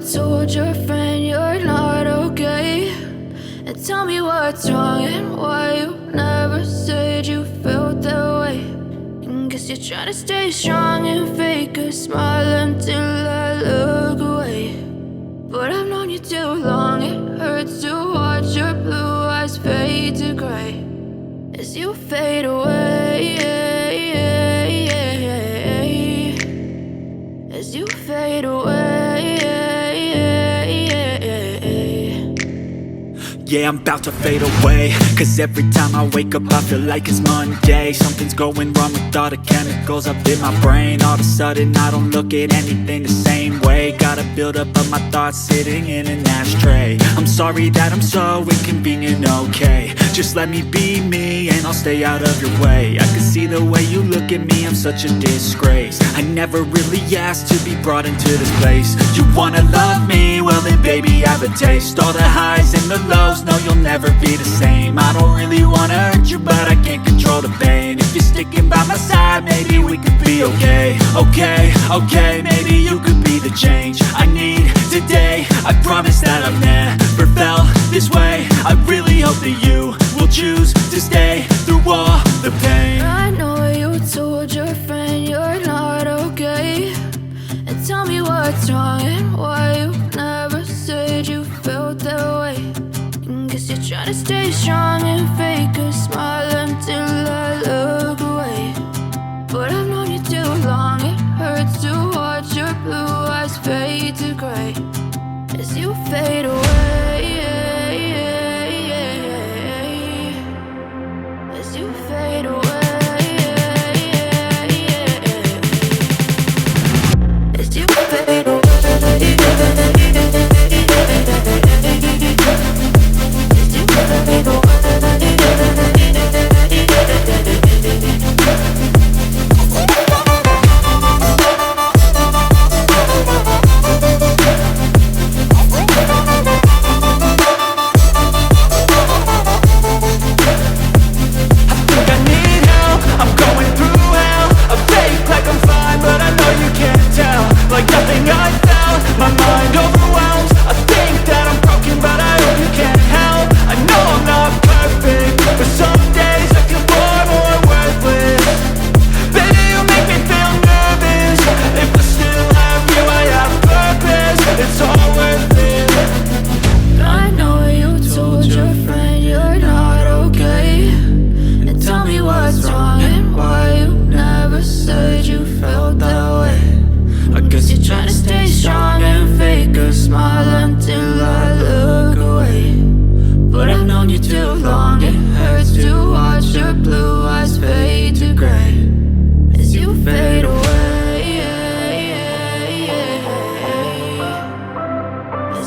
told your friend you're not okay, and tell me what's wrong and why you never said you felt that way. And guess you're trying to stay strong and fake a smile until I look away. But I've known you too long, it hurts to watch your blue eyes fade to gray as you fade away, as you fade away. Yeah, I'm about to fade away, cause every time I wake up I feel like it's Monday. Something's going wrong with all the chemicals up in my brain. All of a sudden I don't look at anything the same way. Got a buildup of my thoughts sitting in an ashtray. I'm sorry that I'm so inconvenient, okay. Just let me be me and I'll stay out of your way. I can see the way you look at me, I'm such a disgrace. I never really asked to be brought into this place. You wanna love me? Well then baby, have a taste. All the highs and the lows, no, you'll never be the same. I don't really wanna hurt you, but I can't control the pain. If you're sticking by my side, maybe we could be okay. Okay, maybe you could be the change I need today. I promise that I've never felt this way. I really hope that you will choose to stay through all the pain. I know you told your friend you're not okay, and tell me what's wrong and why you never said you felt that way. Guess you're trying to stay strong and fake a smile until I look away. But I've known you too long, it hurts to watch your blue eyes fade to gray as you fade away, as you fade away, as you fade away.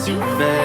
You fade